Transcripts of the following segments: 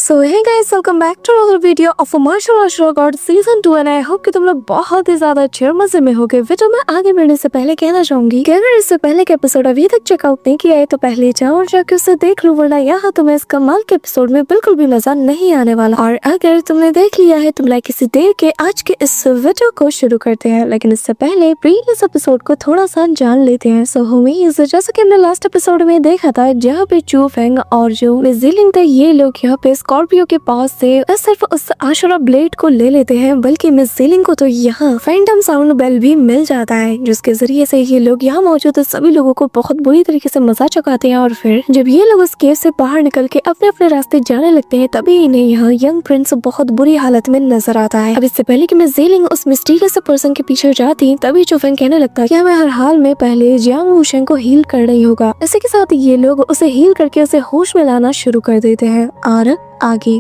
So hey guys, welcome back to another video of martial arts workout season 2 and I hope कि तुम लोग बहुत ही ज्यादा अच्छे और मजे में होगे। वीडियो में आगे बढ़ने से पहले कहना चाहूंगी कि अगर इससे पहले के एपिसोड अभी तक चेकआउट नहीं किया है तो पहले जाओ और जाके उसे देख लो, वरना यहाँ तुम्हें इस कमाल के एपिसोड में बिल्कुल भी मजा नहीं आने वाला। और अगर तुमने देख लिया है तो लाइक किसी देर के आज के इस वीडियो को शुरू करते हैं, लेकिन इससे पहले प्रीवियस एपिसोड को थोड़ा सा जान लेते हैं। सो होमीज, जैसा कि हमने लास्ट एपिसोड में देखा था जहाँ पे चू फेंग और जो मिस ज़ीलिंग थे ये लोग यहाँ पे स्कॉर्पियो के पास से न सिर्फ उस आशुरा ब्लेड को ले लेते हैं बल्कि मिस ज़ीलिंग को तो यहाँ फैंटम साउंड बेल भी मिल जाता है, जिसके जरिए से ये लोग यहाँ मौजूद सभी लोगों को बहुत बुरी तरीके से मजा चुकाते हैं। और फिर जब ये लोग उस केव से बाहर निकल के अपने अपने रास्ते जाने लगते हैं तभी इन्हें यहाँ यंग प्रिंस बहुत बुरी हालत में नजर आता है। अब इससे पहले कि मिस ज़ीलिंग उस मिस्टीरियस पर्सन के पीछे जाती तभी चुफेंग कहने लगता है कि हमें हर हाल में पहले जियांग वूशेंग को हील करना ही होगा। इसी के साथ ये लोग उसे हील करके उसे होश में लाना शुरू कर देते हैं। और आगे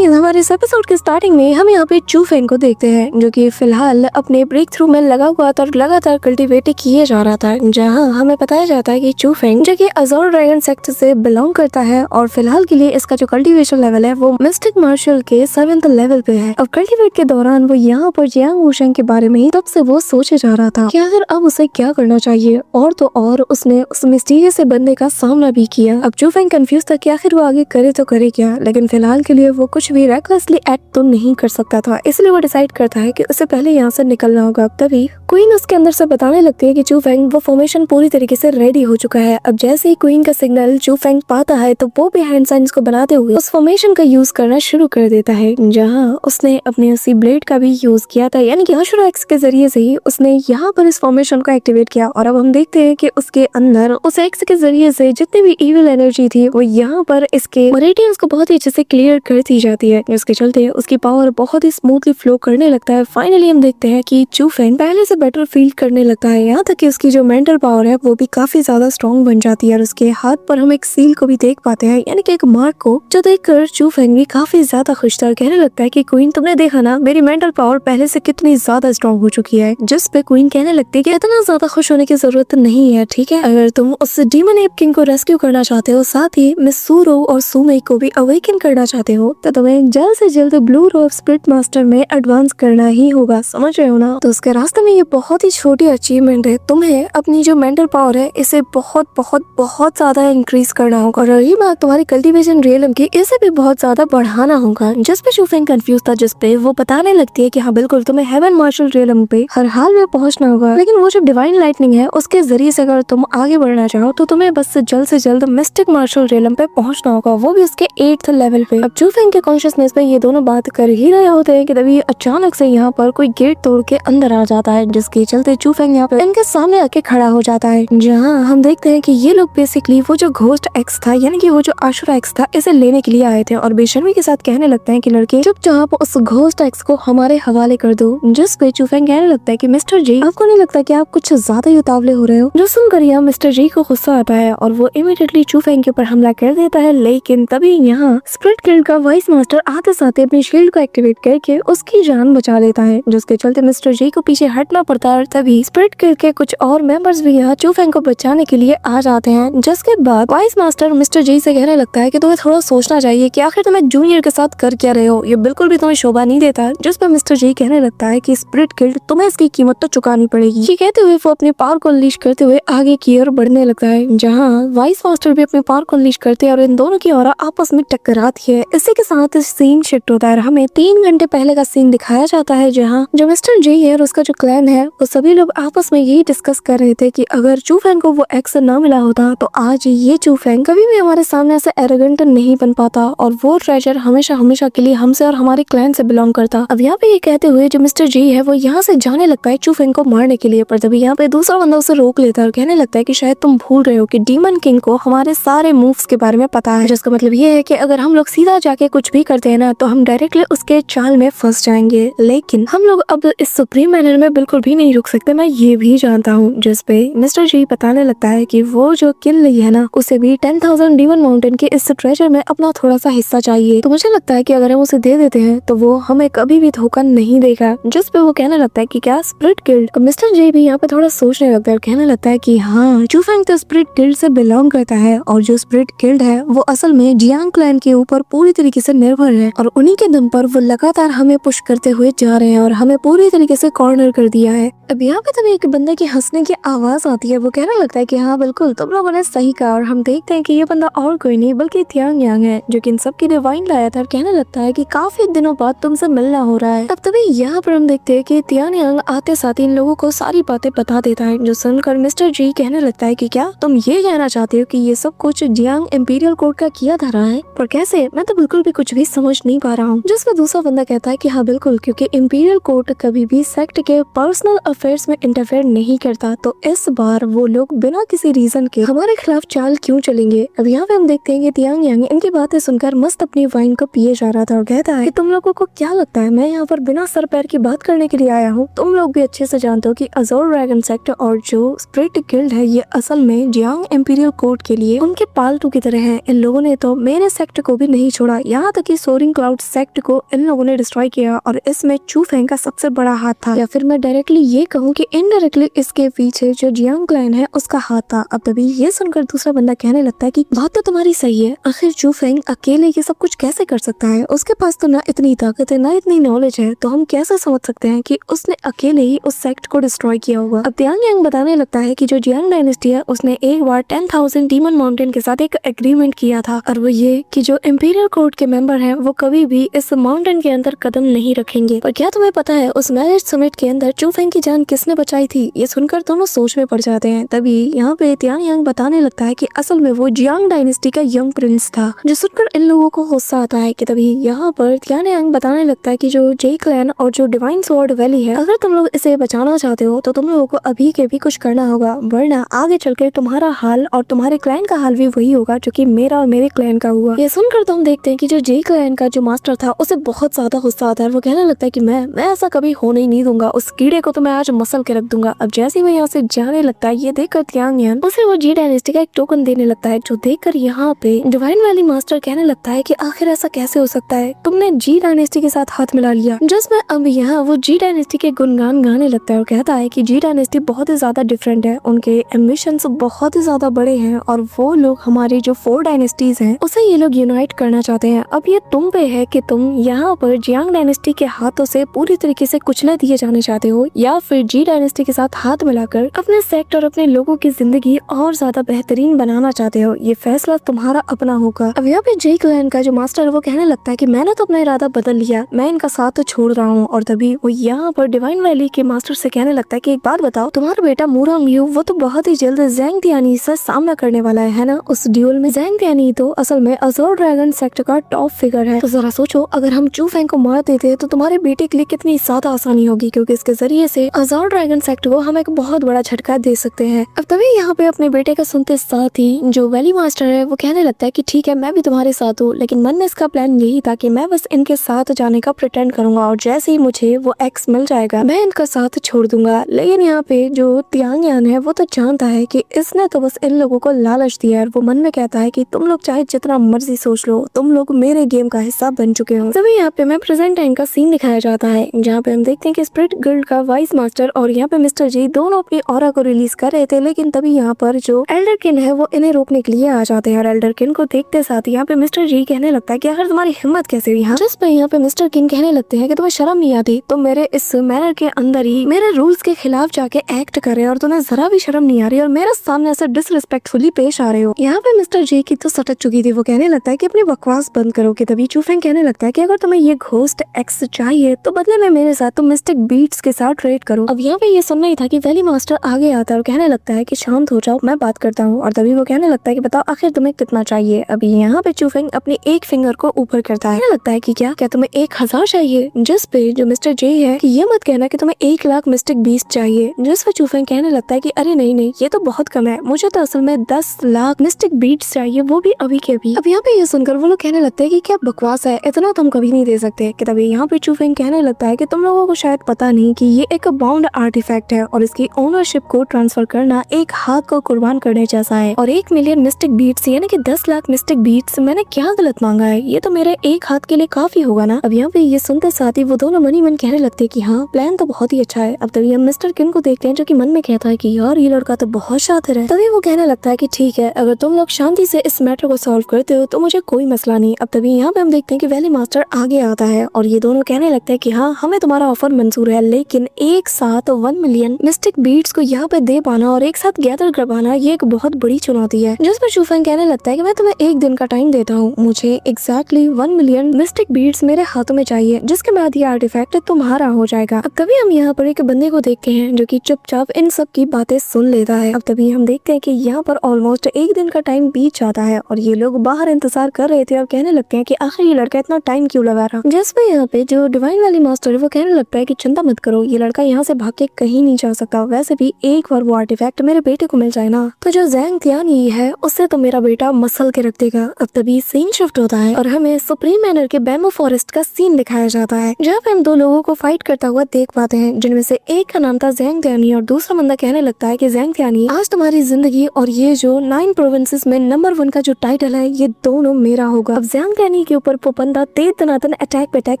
हमारे इस एपिसोड के स्टार्टिंग में हम यहाँ पे चू फेंग को देखते हैं जो कि फिलहाल अपने ब्रेक थ्रू में लगा हुआ था और लगातार कल्टीवेट किए जा रहा था, जहाँ हमें बताया जाता है कि चू फेंग जो कि अज़ोर ड्रैगन सेक्ट से बिलोंग करता है और फिलहाल के लिए इसका जो कल्टीवेशन लेवल है वो मिस्टिक मार्शल के 7th लेवल पे है। अब कल्टीवेट के दौरान वो यहाँ पर जियांग वूशेंग के बारे में ही तब से वो सोचे जा रहा था कि आखिर अब उसे क्या करना चाहिए, और तो और उसने उस मिस्टीरियस से बंदे का सामना भी किया। अब चू फेंग कंफ्यूज था कि आखिर वो आगे करे तो करे क्या, लेकिन फिलहाल के लिए वो कुछ भी रेकलेसली एक्ट तो नहीं कर सकता था, इसलिए वो डिसाइड करता है कि उसे पहले यहाँ से निकलना होगा। तभी क्वीन उसके अंदर से बताने लगती है कि चू फेंग वो फॉर्मेशन पूरी तरीके से रेडी हो चुका है। अब जैसे ही क्वीन का सिग्नल चू फेंग पाता है तो वो भी हैंड साइंस को बनाते हुए उस फॉर्मेशन का यूज करना शुरू कर देता है, जहाँ उसने अपने उसी ब्लेड का भी यूज किया था, यानी कि आशुरा एक्स के जरिए से ही उसने यहाँ पर इस फॉर्मेशन को एक्टिवेट किया। और अब हम देखते हैं कि उसके अंदर उस एक्स के जरिए से जितनी भी इविल एनर्जी थी वो यहाँ पर इसके रेडियंस को बहुत ही अच्छे से क्लियर करती जाती है, जिसके चलते उसकी पावर बहुत ही स्मूथली फ्लो करने लगता है। फाइनली हम देखते हैं कि चू फेंग पहले से बेटर फील करने लगता है, यहाँ तक कि उसकी जो मेंटल पावर है वो भी काफी ज्यादा स्ट्रॉन्ग बन जाती है। और उसके हाथ पर हम एक सील को भी देख पाते हैं, यानी कि एक मार्क को, जो देखकर चू फेंग भी काफी ज्यादा खुश था। कहने लगता है कि क्वीन तुमने देखा ना मेरी मेंटल पावर पहले से कितनी ज्यादा स्ट्रॉन्ग हो चुकी है। जिस पे क्वीन कहने लगती है कि इतना ज्यादा खुश होने की जरूरत नहीं है, ठीक है, अगर तुम उस डीमन एप किंग को रेस्क्यू करना चाहते हो, साथ ही मिस सूरो और सुमेई को भी अवेकन करना चाहते हो, तो तुम्हें जल्द से जल्द ब्लू रोब स्प्लिट मास्टर में एडवांस करना ही होगा, समझ रहे हो ना। तो उसके रास्ते में ये बहुत ही छोटी अचीवमेंट है, तुम्हें अपनी जो मेंटल पावर है इसे बहुत बहुत बहुत ज्यादा इंक्रीज करना होगा, और रही बात तुम्हारी कल्टीवेशन रियलम की, इसे भी बहुत ज्यादा बढ़ाना होगा। जिस पे चू फेंग कंफ्यूज था, जिस पे वो बताने लगती है कि हाँ बिल्कुल तुम्हें हेवन मार्शल रियलम पे हर हाल में पहुंचना होगा, लेकिन वो जो डिवाइन लाइटनिंग है उसके जरिए से अगर तुम आगे बढ़ना चाहो तो तुम्हें बस से जल्द मिस्टिक मार्शल रियलम पे पहुंचना होगा, वो भी उसके 8th लेवल पे। अब चू फेंग के कॉन्शियसनेस में ये दोनों बात कर ही रहे होते हैं कि तभी अचानक से यहाँ पर कोई गेट तोड़ के अंदर आ जाता है, जिसके चलते चू फेंग यहाँ पे इनके सामने आके खड़ा हो जाता है, जहाँ हम देखते हैं कि ये लोग बेसिकली वो जो घोस्ट एक्स था, यानी कि वो जो आशुरा एक्स था, इसे लेने के लिए आए थे। और बेशर्मी के साथ कहने लगते हैं कि लड़के चुपचाप उस घोस्ट एक्स को हमारे हवाले कर दो। जिस पे चू फेंग कहने लगता है कि मिस्टर जी, आपको नहीं लगता कि आप कुछ ज्यादा ही उतावले हो रहे हो। जो सुनकर यहाँ मिस्टर जी को गुस्सा आता है और वो इमीडिएटली चू फेंग के ऊपर हमला कर देता है, लेकिन तभी यहाँ स्प्लिट गिल्ड का वाइस मास्टर आते साथ अपनी शील्ड को एक्टिवेट करके उसकी जान बचा लेता है, जिसके चलते मिस्टर जी को पीछे हटना पड़ता है। और तभी स्प्लिट गिल्ड के कुछ और मेंबर्स भी यहाँ चू फेंग को बचाने के लिए आ जाते हैं, जिसके बाद वाइस मास्टर मिस्टर जी से कहने लगता है कि तुम्हें थोड़ा सोचना चाहिए कि आखिर तुम्हें जूनियर के साथ कर क्या रहे हो, ये बिल्कुल भी तुम्हें शोभा नहीं देता। जिस पर मिस्टर जी कहने लगता है कि स्प्लिट गिल्ड तुम्हें इसकी कीमत तो चुकानी पड़ेगी। ये कहते हुए वो अपनी पावर को अनलीश करते हुए आगे की ओर बढ़ने लगता है, जहाँ वाइस मास्टर भी अपनी पावर को अनलीश करते हैं और इन दोनों की ऑरा आपस में टकराती है। इसी के साथ सीन शिफ्ट होता है, हमें 3 घंटे पहले का सीन दिखाया जाता है, जहाँ जो मिस्टर जी है और उसका जो क्लैन है वो सभी लोग आपस में यही डिस्कस कर रहे थे कि अगर चू फेंग को वो एक्स ना मिला होता तो आज ये चू फेंग कभी भी हमारे सामने ऐसे एरोगेंट नहीं बन पाता और वो ट्रेजर हमेशा हमेशा के लिए हमसे और हमारे क्लैन से बिलोंग करता। अब यहाँ पे ये कहते हुए जो मिस्टर जी है वो यहाँ से जाने लगता है चू फेंग को मारने के लिए, पर तभी यहाँ पे दूसरा बंदा उसे रोक लेता है और कहने लगता है कि शायद तुम भूल रहे हो कि डीमन किंग को हमारे सारे मूव्स के बारे में पता है, जिसका मतलब ये है कि अगर हम लोग सीधा जाके कुछ भी करते हैं ना तो हम डायरेक्टली उसके चाल में फंस जाएंगे, लेकिन हम लोग अब इस सुप्रीम मैनर में बिल्कुल भी नहीं रुक सकते, मैं ये भी जानता हूँ। जिस पे मिस्टर जी बताने लगता है कि वो जो किल ली है ना उसे भी 10,000 डीमन माउंटेन के इस ट्रेजर में अपना थोड़ा सा हिस्सा चाहिए, तो मुझे लगता है कि अगर हम उसे दे देते हैं तो वो हमें कभी भी धोखा नहीं देगा। जिस पे वो कहने लगता है कि क्या स्प्लिट गिल्ड। मिस्टर जी भी यहाँ पे थोड़ा सोचने लगता है और कहने लगता है कि हाँ, चू फेंग तो स्प्लिट गिल्ड से बिलोंग करता है और जो स्प्लिट गिल्ड है वो असल में जियांग क्लैन के ऊपर पूरी तरीके से निर्भर है और उन्हीं के दम पर वो लगातार हमें पुश करते हुए जा रहे हैं और हमें पूरी तरीके से कॉर्नर कर दिया है। अब यहाँ पे तभी एक बंदे की हंसने की आवाज आती है। वो कहने लगता है कि हाँ बिल्कुल तुम लोगों ने सही कहा और हम देखते हैं कि ये बंदा और कोई नहीं बल्कि थियांग यांग है जो कि इन सब की डिवाइन लाया था और कहने लगता है कि काफी दिनों बाद तुमसे मिलना हो रहा है। अब तभी यहाँ पर हम देखते हैं कि थियांग यांग आते साथ इन लोगों को सारी बातें बता देता है, जो सुनकर मिस्टर जी कहने लगता है कि क्या तुम ये कहना चाहते हो कि ये सब कुछ जियांग इंपीरियल कोर्ट का किया धरा है, पर कैसे? मैं तो बिल्कुल भी कुछ भी समझ नहीं पा रहा हूँ। जिसमें दूसरा बंदा कहता है कि हाँ बिल्कुल, क्योंकि इंपीरियल कोर्ट कभी भी सेक्ट के पर्सनल अफेयर्स में इंटरफेयर नहीं करता, तो इस बार वो लोग बिना किसी रीजन के हमारे खिलाफ चाल क्यों चलेंगे। अब यहाँ पे हम देखते हैं कि थियांग यांग इनकी बातें सुनकर मस्त अपनी वाइन को पिए जा रहा था और कहता है कि तुम लोगों को क्या लगता है मैं यहाँ पर बिना सर पैर की बात करने के लिए आया हूँ? तुम लोग भी अच्छे से जानते हो कि अज़ोर ड्रैगन सेक्ट और जो स्पिरिट गिल्ड है ये असल में जियांग इंपीरियल कोर्ट के लिए उनके पालतू की तरह है। इन लोगों ने तो मेरे सेक्ट को भी नहीं छोड़ा, यहाँ तक कि सोरिंग क्लाउड सेक्ट को इन लोगों ने डिस्ट्रॉय किया और इसमें चू फेंग का सबसे बड़ा हाथ था, या फिर मैं डायरेक्टली ये कहूँ कि इनडायरेक्टली इसके पीछे जो जियांग क्लैन है उसका हाथ था। अब तभी ये सुनकर दूसरा बंदा कहने लगता है कि बात तो तुम्हारी सही है, आखिर चू फेंग अकेले ये सब कुछ कैसे कर सकता है? उसके पास तो ना इतनी ताकत है ना इतनी नॉलेज है, तो हम कैसे समझ सकते हैं कि उसने अकेले ही उस सेक्ट को डिस्ट्रॉय किया होगा। अब थियांग यांग बताने लगता है कि जो जियांग डायनेस्टी है उसने एक बार 10,000 डीमन माउंटेन के साथ एक एग्रीमेंट किया था, और वो ये कि जो इंपीरियल कोर्ट के मेंबर हैं वो कभी भी इस माउंटेन के अंदर कदम नहीं रखेंगे। पर क्या तुम्हें पता है उस मैरिज समिट के अंदर चू फेंग की जान किसने बचाई थी? ये सुनकर दोनों सोच में पड़ जाते हैं। तभी यहाँ पे थियांग यांग बताने लगता है कि असल में वो जियांग डायनेस्टी का यंग प्रिंस था, जो सुनकर इन लोगों को गुस्सा आता है। कि तभी यहाँ पर थियांग यांग बताने लगता है कि जो जे क्लैन और जो डिवाइन स्वॉर्ड वैली है, अगर तुम लोग इसे बचाना चाहते हो तो तुम लोगों को अभी के भी कुछ करना होगा, वरना आगे चलकर तुम्हारा हाल और तुम्हारे क्लैन का हाल भी वही होगा जो कि मेरा और मेरे क्लैन का हुआ। ये सुनकर तो हम देखते हैं कि जो जे क्लैन का जो मास्टर था उसे बहुत ज्यादा गुस्सा आता है। वो कहने लगता है कि मैं ऐसा कभी होने ही नहीं दूंगा, उस कीड़े को तो मैं आज मसल के रख दूंगा। अब जैसे ही वो यहाँ से जाने लगता है, ये देखकर थियांग यांग उसे वो जी डायनेस्टी का एक टोकन देने लगता है, जो देखकर यहाँ पे डिवाइन वैली मास्टर कहने लगता है कि आखिर ऐसा कैसे हो सकता है, तुमने जी डायनेस्टी के साथ हाथ मिला लिया। जिसमें अब यहाँ वो जी डायनेस्टी के गुणगान गाने लगता है और कहता है कि जी डायनेस्टी बहुत ही ज्यादा डिफरेंट है, उनके एम्बिशंस बहुत ही ज्यादा बड़े हैं और वो लोग हमारी जो 4 डायनेस्टीज हैं उसे ये लोग यूनाइट करना चाहते हैं। अब ये तुम पे है कि तुम यहाँ पर जियांग डायनेस्टी के हाथों से पूरी तरीके से कुचले दिए जाने चाहते हो, या फिर जी डायनेस्टी के साथ हाथ मिलाकर अपने सेक्ट और अपने लोगों की जिंदगी और ज्यादा बेहतरीन बनाना चाहते हो। ये फैसला तुम्हारा अपना होगा। अब यहाँ पे जे क्लैन का जो मास्टर है वो कहने लगता है कि मैंने तो अपना इरादा बदल लिया, मैं इनका साथ तो छोड़ रहा हूँ। और तभी वो यहाँ पर डिवाइन वैली के मास्टर से कहने लगता है कि एक बात बताओ, तुम्हारा बेटा मूरांग यू वो तो बहुत ही जल्द ज़ैंग तियानी से सामना करने वाला है ना उस ड्यूल में। ज़ैंग तियानी तो असल में अज़ोर ड्रैगन सेक्ट का टॉप फिगर है, तो जरा सोचो अगर हम चू फेंग को मार देते तो तुम्हारे बेटे के लिए कितनी ज्यादा आसानी होगी, क्योंकि इसके जरिए से अज़ोर ड्रैगन सेक्ट को हम एक बहुत बड़ा झटका दे सकते हैं। अब तभी यहाँ पे अपने बेटे का सुनते साथ ही जो वैली मास्टर है वो कहने लगता है कि ठीक है मैं भी तुम्हारे साथ हूँ, लेकिन मन में इसका प्लान यही था कि मैं बस इनके साथ जाने का प्रिटेंड करूंगा और जैसे ही मुझे वो एक्स मिल जाएगा मैं इनका साथ छोड़ दूंगा। लेकिन यहाँ पे जो थियांग यांग है वो तो जानता है कि इसने तो बस इन लोगों को लालच दिया है, वो मन में कहता है कि तुम लोग चाहे जितना मर्जी सोच लो, तुम लोग मेरे गेम का हिस्सा बन चुके हो। तभी यहाँ पे मैं प्रेजेंट टाइम का सीन दिखाया जाता है, जहाँ पे हम देखते हैं कि स्पिरिट गिल्ड का वाइस मास्टर और यहाँ पे मिस्टर जी दोनों अपनी ऑरा को रिलीज कर रहे थे, लेकिन तभी यहाँ पर जो एल्डर किन है वो इन्हें रोकने के लिए आ जाते हैं और एल्डर किन को देखते साथ यहाँ पे मिस्टर जी कहने लगता है कि आखिर तुम्हारी हिम्मत कैसे हुई? जिस पे यहाँ पे मिस्टर किन कहने लगते हैं कि तुम्हें शर्म नहीं आती, तो मेरे इस मैनर के अंदर ही मेरे रूल्स के खिलाफ जाके एक्ट कर रहे हो और तुम्हें जरा भी शर्म नहीं आ रही और मेरे सामने ऐसे डिसरिस्पेक्टफुली पेश आ रहे हो। यहाँ पे मिस्टर जे की तो सटक चुकी थी, वो कहने लगता है कि अपनी बकवास बंद करो। कि तभी चू फेंग कहने लगता है कि अगर तुम्हें ये घोस्ट एक्स चाहिए तो बदले में मेरे साथ तुम मिस्टिक बीट्स के साथ ट्रेड करो। अब यहाँ पे ये सुनना ही था कि वैली मास्टर आगे आता है और कहने लगता है कि शांत हो जाओ मैं बात करता हूँ। और तभी वो कहने लगता है कि बताओ आखिर तुम्हें कितना चाहिए। अभी यहाँ पे चू फेंग अपनी एक फिंगर को ऊपर करता है, लगता है कि क्या तुम्हें 1000 चाहिए? जिस पे जो मिस्टर जे है कि ये मत कहना कि तुम्हें 1 लाख मिस्टिक बीस्ट चाहिए। जिस पे चू फेंग कहने लगता है कि अरे नहीं ये तो बहुत कम है, मुझे तो असल में 10 लाख मिस्टिक बीट्स चाहिए, वो भी अभी के अभी। अब यहाँ पे ये सुनकर वो लोग कहने लगते हैं कि क्या बकवास है, इतना तुम कभी नहीं दे सकते। कि तभी यहाँ पे चू फेंग कहने लगता है कि तुम लोगों को शायद पता नहीं कि ये एक बाउंड आर्टिफैक्ट है और इसकी ओनरशिप को ट्रांसफर करना एक हाथ को कुर्बान करने जैसा है। और 1 मिलियन मिस्टिक बीट्स यानी कि 10 लाख मिस्टिक बीट्स मैंने क्या गलत मांगा है, ये तो मेरे एक हाथ के लिए काफी होगा ना। अब यहाँ पे ये सुनते साथ ही वो दोनों मन ही मन कहने लगते कि हाँ प्लान तो बहुत ही अच्छा है। अब तभी हम मिस्टर किन को देखते हैं जो कि मन में कहता है कि यार ये लड़का तो बहुत शातिर है। तभी वो कहने लगता है कि ठीक है अगर तुम लोग शांति से इस मैटर को सॉल्व करते हो तो मुझे कोई कोई मसला नहीं। अब तभी यहाँ पे हम देखते हैं कि वैली मास्टर आगे आता है और ये दोनों कहने लगते हैं कि हाँ, हमें तुम्हारा ऑफर मंजूर है, लेकिन एक साथ 1 मिलियन मिस्टिक बीट्स को यहाँ पे दे पाना और एक साथ गैदर कर पाना ये एक बहुत बड़ी चुनौती है। जिसमें चूफेंग कहने लगता है कि मैं तुम्हें एक दिन का टाइम देता हूँ, मुझे एग्जैक्टली 1 मिलियन मिस्टिक बीट्स मेरे हाथों में चाहिए, जिसके बाद ये आर्टिफैक्ट तुम्हारा हो जाएगा। अब तभी हम यहाँ पर एक बंदे को देखते हैं जो कि चुपचाप इन सब की बातें सुन लेता है। अब तभी हम देखते हैं कि यहाँ पर ऑलमोस्ट एक दिन का टाइम बीत जाता है और ये लोग बाहर इंतजार कर रहे थे और कहने लगते हैं कि आखिर ये लड़का इतना टाइम क्यों लगा रहा। जिसमें यहाँ पे जो डिवाइन वैली मास्टर है वो कहने लगता है कि चिंता मत करो, ये लड़का यहाँ से भाग के कहीं नहीं जा सकता, वैसे भी एक बार वो आर्टिफैक्ट मेरे बेटे को मिल जाए ना तो जो ज़ैंग तियानी है उससे तो मेरा बेटा मसल के रख देगा। अब तभी सीन शिफ्ट होता है और हमें सुप्रीम मैनर के बैम्बू फॉरेस्ट का सीन दिखाया जाता है, जहाँ पे हम दो लोगों को फाइट करता हुआ देख पाते हैं, जिनमें से एक का नाम था ज़ैंग तियानी और दूसरा बंदा कहने लगता है कि ज़ैंग तियानी, आज तुम्हारी जिंदगी और ये जो 9 प्रोविंसेस में नंबर 1 का जो टाइटल है ये दोनों मेरा होगा। अब ज़ैंग तियानी के ऊपर वो बंदा तेज तनातन अटैक पे अटैक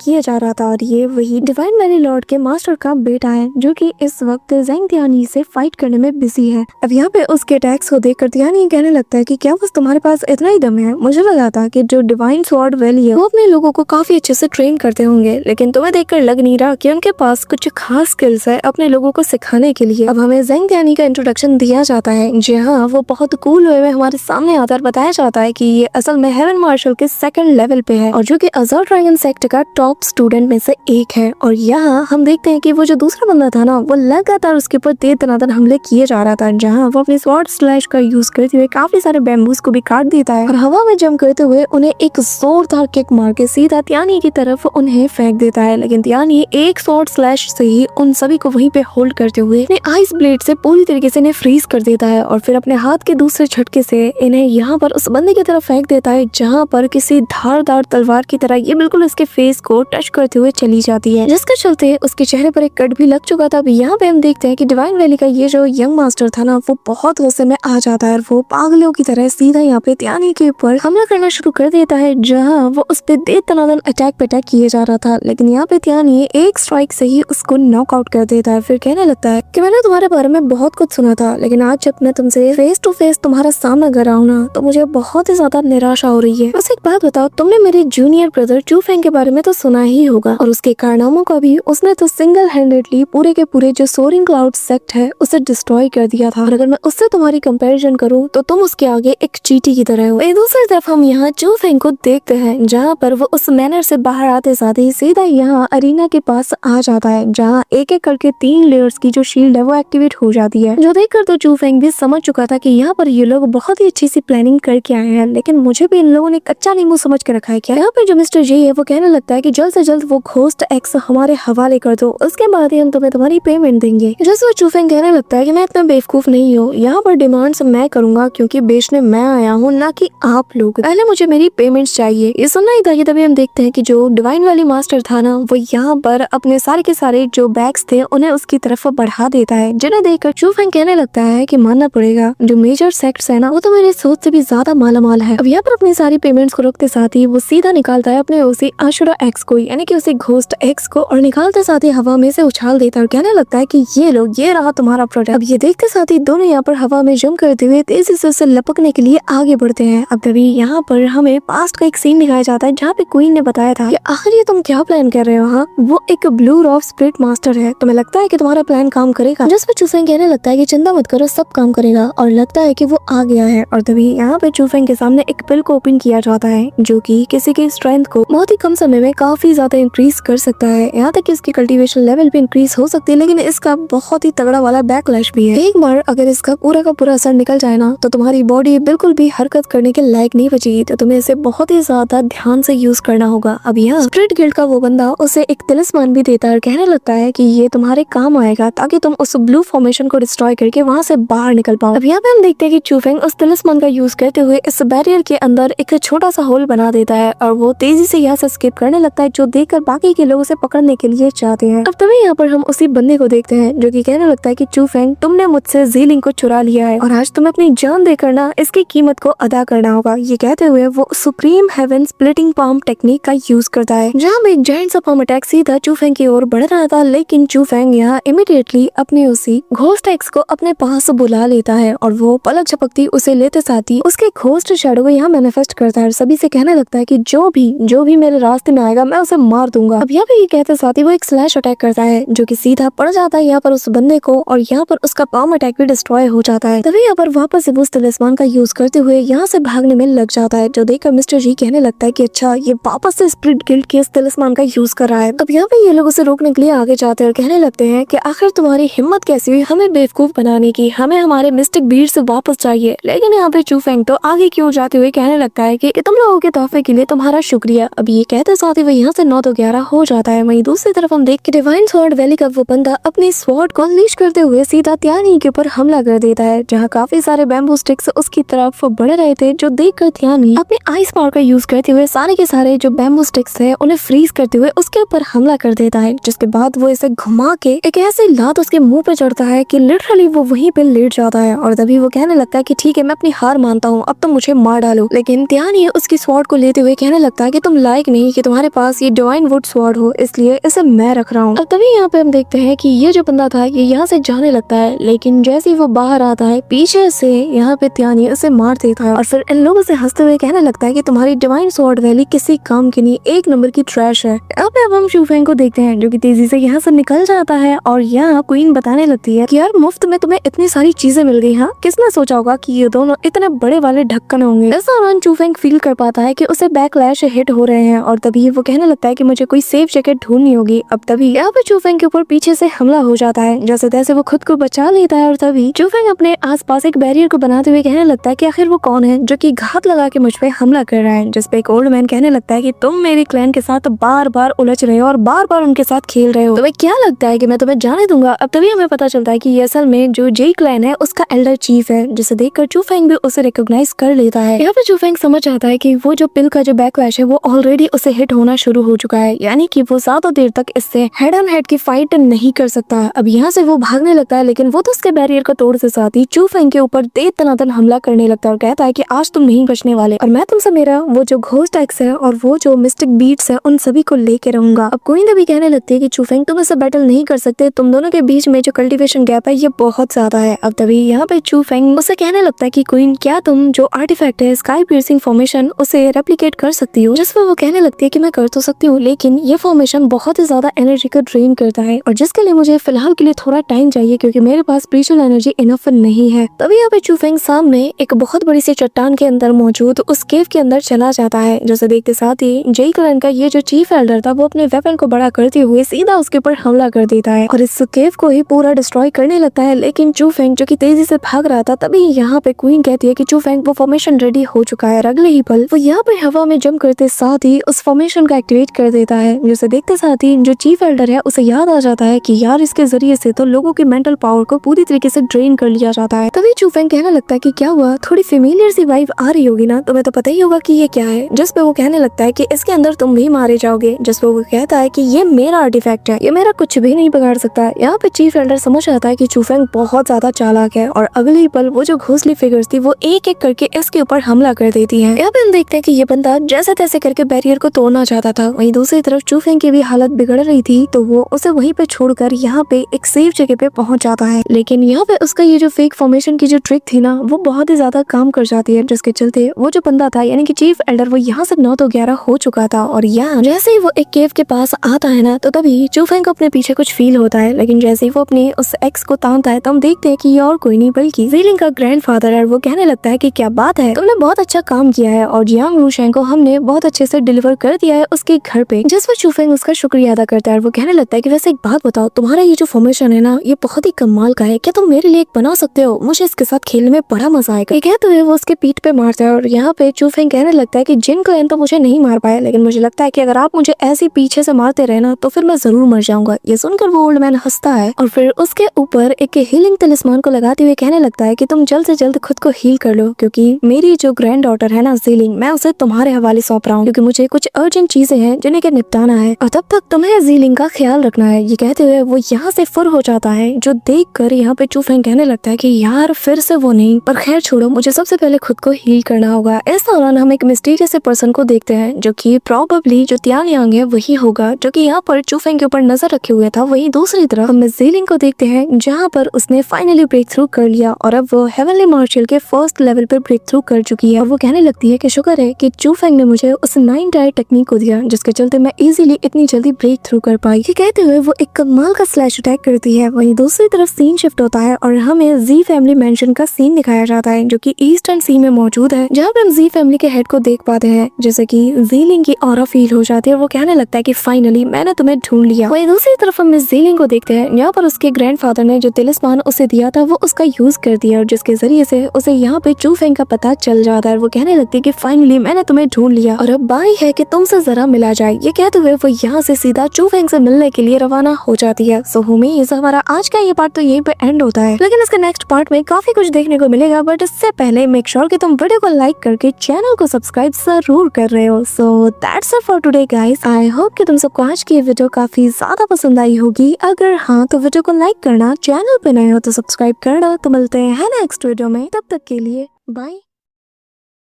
किया जा रहा था और ये वही डिवाइन वैली लॉर्ड के मास्टर का बेटा है जो कि इस वक्त ज़ैंग तियानी से फाइट करने में बिजी है। अब यहाँ पे उसके अटैक्स को देखकर तियानी कहने लगता है कि क्या बस तुम्हारे पास इतना ही दम है? मुझे लगा था कि जो डिवाइन स्वॉर्ड वैली है वो अपने लोगों को काफी अच्छे से ट्रेन करते होंगे, लेकिन तुम्हें देखकर लग नहीं रहा कि उनके पास कुछ खास स्किल्स है अपने लोगों को सिखाने के लिए। अब हमें ज़ैंग तियानी का इंट्रोडक्शन दिया जाता है, जी हाँ, वो बहुत कूल वे में हमारे सामने आता है। बताया जाता है कि ये असल में हेवन मार्शल के 2nd लेवल पे है और जो कि अज़र ड्रैगन सेक्ट का टॉप स्टूडेंट में से एक है। और यहाँ हम देखते हैं कि वो जो दूसरा बंदा था ना वो लगातार उसके ऊपर तेज तनातन हमले किए जा रहा था, जहाँ वो अपने स्वॉर्ड स्लैश का यूज करते हुए काफी सारे बैम्बूज को भी काट देता है और हवा में जंप करते हुए उन्हें एक जोरदार किक मार के सीधा तियानी की तरफ उन्हें फेंक देता है। लेकिन तियानी एक स्वॉर्ड स्लैश से ही उन सभी को वहीं पे होल्ड करते हुए अपने आइस ब्लेड से पूरी तरीके से इन्हें फ्रीज कर देता है और फिर अपने हाथ के दूसरे झटके से इन्हें यहाँ पर उस बंदे की तरफ फेंक देता है, जहाँ पर किसी धारदार तलवार की तरह ये बिल्कुल इसके फेस को टच करते हुए चली जाती है, जिसके चलते उसके चेहरे पर एक कट भी लग चुका था। अब यहाँ पे हम देखते हैं कि डिवाइन वैली का ये जो यंग मास्टर था ना वो बहुत गुस्से में आ जाता है और वो पागलों की तरह सीधा यहाँ पे तियानी के ऊपर हमला करना शुरू कर देता है, जहाँ वो उस पे तेज तनातन अटैक पे अटैक किए जा रहा था। लेकिन यहाँ पे तियानी एक स्ट्राइक से ही उसको नॉकआउट कर देता है। फिर कहने लगता है कि मैंने तुम्हारे बारे में बहुत कुछ सुना था, लेकिन आज जब मैं तुमसे फेस टू फेस तुम्हारा सामना कर रहा हूँ ना तो मुझे बहुत ही ज्यादा निराशा हो रही है। बस एक बात बताओ, तुमने मेरे जूनियर ब्रदर चूफेंग के बारे में तो सुना ही होगा और उसके कारनामों का भी उसने तो सिंगल हैंडेडली पूरे के पूरे जो सोरिंग क्लाउड सेक्ट है उसे डिस्ट्रॉय कर दिया था। और अगर मैं उससे तुम्हारी कंपैरिजन करूं तो तुम उसके आगे एक चींटी की तरह हो। दूसरी तरफ हम यहाँ चूफेंग को देखते हैं, जहाँ पर वो उस मैनर से बाहर आते साथ ही सीधा यहाँ अरीना के पास आ जाता है, जहाँ एक एक करके 3 लेयर्स की जो शील्ड है वो एक्टिवेट हो जाती है, जो देखकर तो चूफेंग भी समझ चुका था कि यहाँ पर ये लोग बहुत ही अच्छी सी प्लानिंग करके आए हैं, लेकिन मुझे भी इन लोगों ने कच्चा नींबू समझ के रखा है क्या। यहाँ पे जो मिस्टर जे है वो कहने लगता है कि जल्द से जल्द वो घोस्ट एक्स हमारे हवाले कर दो, उसके बाद ही हम तुम्हें तुम्हारी पेमेंट देंगे। जैसे चूफेंग कहने लगता है कि मैं इतना बेवकूफ नहीं हूँ, यहाँ पर डिमांड्स मैं करूंगा क्योंकि बेचने मैं आया हूँ, ना कि आप लोग। पहले मुझे मेरी पेमेंट्स चाहिए। ये सुनना ही था कि तभी हम देखते हैं कि जो डिवाइन वैली मास्टर था ना वो यहाँ पर अपने सारे के सारे जो बैग्स थे उन्हें उसकी तरफ बढ़ा देता है, जिन्हें देखकर चूफेंग कहने लगता है कि मानना पड़ेगा जो मेजर सेक्ट्स है ना वो तो मेरे सोच से भी ज्यादा मालामाल है। अब यहाँ पर अपनी सारी पेमेंट्स को रोकते साथ ही वो सीधा निकालता है अपने उसी आशुरा एक्स को, यानी कि उसी घोस्ट एक्स को, और निकालते साथ ही हवा में से उछाल देता है और कहने लगता है कि ये लो, ये रहा तुम्हारा प्रोडक्ट। अब ये देखते साथ ही दोनों यहाँ पर हवा में जंप करते हुए तेजी से उसे लपकने के लिए आगे बढ़ते हैं। अब तभी यहाँ पर हमें पास्ट का एक सीन दिखाया जाता है, जहाँ पे क्वीन ने बताया था कि आखिर ये तुम क्या प्लान कर रहे हो। हाँ, वो एक ब्लू रॉफ स्पिरिट मास्टर है, तुम्हें लगता है कि तुम्हारा प्लान काम करेगा? जिसपे चूफेंग कहने लगता है कि चिंता मत करो, सब काम करेगा, और लगता है कि वो आ गया है। और तभी यहाँ पे चूफेंग के सामने एक पिल को ओपन किया जाता है, जो कि किसी की स्ट्रेंथ को बहुत ही कम समय में काफी ज्यादा इंक्रीज कर सकता है, यहाँ तक कि इसकी कल्टीवेशन लेवल भी इंक्रीज हो सकती है, लेकिन इसका बहुत ही तगड़ा वाला बैकलैश भी है। एक बार अगर इसका पूरा का पूरा असर निकल जाए ना तो तुम्हारी बॉडी बिल्कुल भी हरकत करने के लायक नहीं बचेगी, तो तुम्हें इसे बहुत ही ज्यादा ध्यान से यूज करना होगा। अब यहाँ स्पिरिट गिल्ड का वो बंदा उसे एक तिलिस्मान भी देता है और कहने लगता है कि ये तुम्हारे काम आएगा ताकि तुम उस ब्लू फॉर्मेशन को डिस्ट्रॉय करके वहाँ से बाहर निकल पाओ। अब यहाँ पे हम देखते हैं कि चूफेंग उस तिलिस्मान का यूज करते हुए इस बैरियर के अंदर एक छोटा सा होल बना देता है और वो तेजी से यहाँ से स्किप करने लगता है, जो देखकर बाकी के लोग उसे पकड़ने के लिए चाहते हैं। अब तभी यहाँ पर हम उसी बंदे को देखते हैं जो कि कहने लगता है कि चूफेंग, तुमने मुझसे ज़ीलिंग को चुरा लिया है और आज तुम्हें अपनी जान देकर ना इसकी कीमत को अदा करना होगा। ये कहते हुए वो supreme heaven splitting palm technique का यूज करता है, जहाँ पे एक जायंट सा पाम अटैक सीधा चूफेंग की ओर बढ़ रहा था, लेकिन चूफेंग यहाँ इमीडिएटली अपने उसी घोस्ट एक्स को अपने पास बुला लेता है और वो पलक झपकती उसे लेते साथ ही उसके घोस्ट शैडो को यहाँ मैनिफेस्ट कर करता है, सभी से कहने लगता है कि जो भी मेरे रास्ते में आएगा मैं उसे मार दूंगा। अब यहाँ पे ये कहते साथ ही वो एक स्लैश अटैक करता है जो कि सीधा पड़ जाता है यहाँ पर उस बंदे को, और यहाँ पर उसका बॉम्ब अटैक भी डिस्ट्रॉय हो जाता है। तभी यहाँ पर वापस से वो उस तलिस्मान का यूज करते हुए यहाँ से भागने में लग जाता है, जो देखकर मिस्टर जी कहने लगता है कि अच्छा ये वापस से स्प्रिट गिल्ड के इस तलिस्मान का यूज कर रहा है। अब यहाँ पे ये लोग उसे रोकने के लिए आगे जाते हैं और कहने लगते हैं कि आखिर तुम्हारी हिम्मत कैसी हुई हमें बेवकूफ बनाने की, हमें हमारे मिस्टिक बीट से वापस चाहिए। लेकिन यहाँ पे चूफेंग तो आगे की ओर जाते हुए कहने लगता है कि तुम लोगों के तोहफे के लिए तुम्हारा शुक्रिया। अब ये कहते साथ ही वो यहाँ से 9 तो 11 हो जाता है। वहीं दूसरी तरफ हम देख के डिवाइन स्वॉर्ड वैली का वो बंदा अपनी स्वॉर्ड को अनलीश करते हुए सीधा त्यानी के ऊपर हमला कर देता है, जहाँ काफी सारे बैम्बू स्टिक्स उसकी तरफ बढ़ रहे थे, जो देखकर त्यानी अपने आइस पावर का यूज करते हुए सारे के सारे जो बैम्बू स्टिक्स है उन्हें फ्रीज करते हुए उसके ऊपर हमला कर देता है। जिसके बाद वो इसे घुमा के एक ऐसे लात उसके मुंह पे चढ़ता है कि लिटरली वो वहीं पे लेट जाता है। और तभी वो कहने लगता है कि ठीक है मैं अपनी हार मानता हूँ, अब तुम मुझे मार डालो। लेकिन त्यानी उसकी स्वॉर्ड को लेते हुए कहने लगता है कि तुम लायक नहीं कि तुम्हारे पास ये डिवाइन वुड स्वॉर्ड हो, इसलिए इसे मैं रख रहा हूँ। अब तभी यहाँ पे हम देखते हैं कि ये जो बंदा था ये यहाँ से जाने लगता है, लेकिन जैसे ही वो बाहर आता है पीछे से यहाँ पे त्यानी उसे मार देता है और फिर इन लोगों से हंसते हुए कहने लगता है कि तुम्हारी डिवाइन स्वॉर्ड वैली किसी काम की नहीं, एक नंबर की ट्रैश है। अब हम चूफेंग को देखते हैं जो कि तेजी से यहाँ से निकल जाता है और यहाँ क्वीन बताने लगती है कि यार मुफ्त में तुम्हें इतनी सारी चीजें मिल गई। हाँ, किसने सोचा होगा कि ये दोनों इतने बड़े वाले ढक्कन होंगे। इस दौरान चूफेंग फील कर पाता है कि उसे बैकलैश हिट हो रहे हैं और तभी वो कहने लगता है कि मुझे कोई सेफ जगह ढूंढनी होगी। अब तभी यहाँ पे चूफेंग के ऊपर पीछे से हमला हो जाता है, जैसे तैसे वो खुद को बचा लेता है और तभी चूफेंग अपने आसपास एक बैरियर को बनाते हुए कहने लगता है कि आखिर वो कौन है जो कि घात लगा के मुझ पे हमला कर रहा है। जिसपे एक ओल्ड मैन कहने लगता है कि तुम मेरे क्लैन के साथ बार बार उलझ रहे हो और बार बार उनके साथ खेल रहे हो, तुम्हें क्या लगता है कि मैं तुम्हें जाने दूंगा। अब तभी हमें पता चलता है कि ये असल में जो जे क्लैन है उसका एल्डर चीफ है, जिसे देखकर चूफेंग भी उसे रिकॉग्नाइज कर लेता है। यहाँ पे चूफेंग समझ आता है कि वो जो पिल का जो बैकलैश है वो ऑलरेडी उसे हिट होना शुरू हो चुका है, यानी कि वो ज्यादा देर तक इससे हेड ऑन हेड की फाइट नहीं कर सकता। अब यहाँ से वो भागने लगता है, लेकिन वो तो उसके बैरियर को तोड़ते साथ ही चूफेंग के ऊपर दे तनातन हमला करने लगता है और कहता है कि आज तुम नहीं बचने वाले और मैं तुमसे मेरा वो जो घोस्ट एक्स है और वो जो मिस्टिक बीट्स है उन सभी को लेके रहूंगा। अब क्वीन भी कहने लगती है कि चूफेंग तुम इससे बैटल नहीं कर सकते, तुम दोनों के बीच में जो कल्टीवेशन गैप है ये बहुत ज्यादा है। अब तभी यहाँ पे चूफेंग उसे कहने लगता है कि क्वीन क्या तुम जो आर्टिफैक्ट है स्काई पियर्सिंग फॉर्मेशन उसे रेप्लिकेट कर सकती हो। जिस पर वो कहने लगती है कि मैं कर तो सकती हूँ, लेकिन ये फॉर्मेशन बहुत ही ज्यादा एनर्जी को ड्रेन करता है और जिसके लिए मुझे फिलहाल के लिए थोड़ा टाइम चाहिए क्योंकि मेरे पास स्पिरिचुअल एनर्जी इनफ नहीं है। तभी यहाँ पे चूफेंग सामने एक बहुत बड़ी सी चट्टान के अंदर मौजूद उस केव के अंदर चला जाता है, जैसे देखते साथ ही जे क्लैन का ये जो चीफ एल्डर था वो अपने वेपन को बड़ा करते हुए सीधा उसके ऊपर हमला कर देता है और इस केव को ही पूरा डिस्ट्रॉय करने लगता है। लेकिन चूफेंग जो कि तेजी से भाग रहा था, तभी यहाँ पे क्वीन कहती है कि चूफेंग वो फॉर्मेशन रेडी हो चुका है। अगले ही पल वो यहाँ पे हवा में जंप करते साथ ही उस फॉर्मेशन को एक्टिवेट कर देता है, जिसे देखते साथ ही जो चीफ एल्डर है उसे याद आ जाता है कि यार इसके जरिए से तो लोगों की मेंटल पावर को पूरी तरीके से ड्रेन कर लिया जाता है। तभी चूफेंग कहने लगता है कि क्या हुआ, थोड़ी फेमिलियर सी वाइब आ रही होगी ना, तुम्हें तो पता ही होगा कि ये क्या है। जिस पे वो कहने लगता है कि इसके अंदर तुम भी मारे जाओगे। जिस पे वो कहता है कि ये मेरा आर्टिफैक्ट है, ये मेरा कुछ भी नहीं बिगाड़ सकता। यहाँ पे चीफ एल्डर समझ आता है कि चूफेंग बहुत ज्यादा चालाक है और अगले ही पल वो जो घोंसली फिगर्स थी वो एक एक करके इसके ऊपर हमला कर देती है। यहाँ पे हम देखते हैं कि ये बंदा जैसे तैसे करके बैरियर को तोड़ना चाहता था। वहीं दूसरी तरफ चूफेंग की भी हालत बिगड़ रही थी, तो वो उसे वहीं पे छोड़कर यहाँ पे एक सेफ जगह पे पहुंच जाता है। लेकिन यहाँ पे उसका ये जो फेक फॉर्मेशन की जो ट्रिक थी ना वो बहुत ही ज्यादा काम कर जाती है, जिसके चलते वो जो बंदा था यानी कि चीफ एल्डर वो यहाँ से 9 तो 11 हो चुका था। और यहाँ जैसे ही वो एक केव के पास आता है ना, तो तभी चूफेंग को अपने पीछे कुछ फील होता है। लेकिन जैसे ही वो अपने उस एक्स को तानता है तो हम देखते हैं कि ये और कोई नहीं बल्कि ज़ीलिंग का ग्रैंडफादर है। वो कहने लगता है कि क्या बात है, तुमने बहुत अच्छा काम किया है और जियांग रूशेंग को हमने बहुत अच्छे से डिलीवर कर दिया है उसके घर पे। जिस पर चूफेंग उसका शुक्रिया अदा करता है। वो कहने लगता है कि वैसे एक बात बताओ, तुम्हारा ये जो फॉर्मेशन है ना ये बहुत ही कमाल का है, क्या तुम मेरे लिए एक बना सकते हो? मुझे इसके साथ खेलने में बड़ा मजा आएगा। ये कहते हुए वो उसके पीठ पे मारता है और यहाँ पे चूफेंग कहने लगता है कि जिन क्लैन तो मुझे नहीं मार पाया, लेकिन मुझे लगता है कि अगर आप मुझे ऐसे पीछे से मारते रहे ना तो फिर मैं जरूर मर जाऊंगा। ये सुनकर वो ओल्ड मैन हंसता है और फिर उसके ऊपर एक हीलिंग तलिस्मान को लगाते हुए कहने लगता है कि तुम जल्द से जल्द खुद को हील कर लो, क्योंकि मेरी जो ग्रैंड डॉटर है ना ज़ीलिंग, मैं उसे तुम्हारे हवाले सौंप रहा हूँ क्योंकि मुझे कुछ अर्जेंट चीजें हैं जिन्हें के निपटाना है और तब तक तुम्हें ज़ीलिंग का ख्याल रखना है। ये कहते हुए वो यहाँ से फुर हो जाता है, जो देख कर यहाँ पे चूफेंग कहने लगता है कि यार फिर से वो नहीं, पर खैर छोड़ो, मुझे सबसे पहले खुद को हील करना होगा। इस दौरान हम एक मिस्टीरियस पर्सन को देखते हैं जो कि प्रोबेबली जो त्यान यांग है वही होगा, जो कि यहाँ पर चूफेंग के ऊपर नजर रखे हुए था। वहीं दूसरी तरफ हम ज़ीलिंग को देखते हैं जहाँ पर उसने फाइनली ब्रेक थ्रू कर लिया और अब वो हेवनली मार्शल के फर्स्ट लेवल पर ब्रेक थ्रू कर चुकी है। और वो कहने लगती है कि शुक्र है कि चू फेंग ने मुझे उस 9 टायर टेक्निक को दिया जिसके चलते मैं इजीली इतनी जल्दी ब्रेक थ्रू कर पाई। ये कहते हुए वो एक कमाल का स्लैश अटैक करती है। वहीं दूसरी तरफ सीन शिफ्ट होता है और हमें जी फैमिली मेंशन का सीन दिखाया जाता है जो कि ईस्टर्न सी में मौजूद है, जहाँ पे हम जी फैमिली के हेड को देख पाते हैं। जैसे कि जीलिंग की ऑरा फील हो जाती है और वो कहने लगता है कि फाइनली मैंने तुम्हें ढूंढ लिया। वहीं दूसरी तरफ हम मिस जीलिंग को देखते हैं, यहाँ पर उसके ग्रैंडफादर ने जो तिलिस्मान उसे दिया था वो उसका यूज कर दिया और जिसके जरिए से उसे यहाँ पे चू फेंग का पता चल जाता है। वो कहने लगती है कि फाइनली मैंने तुम्हें ढूंढ लिया और अब बारी है कि तुमसे जरा मिला जाए। ये कहते हुए वो यहाँ से सीधा चू फेंग से मिलने के लिए रवाना हो जाती है। सो होमीज हमारा आज का ये पार्ट तो यहीं पे एंड होता है, लेकिन इसके नेक्स्ट पार्ट में काफी कुछ देखने को मिलेगा। बट इससे पहले मेक श्योर कि तुम वीडियो को लाइक करके चैनल को सब्सक्राइब जरूर कर रहे हो। So that's it for today guys. I hope कि तुम सबको आज की ये वीडियो काफी ज्यादा पसंद आई होगी। अगर हाँ तो वीडियो को लाइक करना, चैनल पे नए हो तो सब्सक्राइब करना। तो मिलते हैं नेक्स्ट वीडियो में, तब तक के लिए बाय।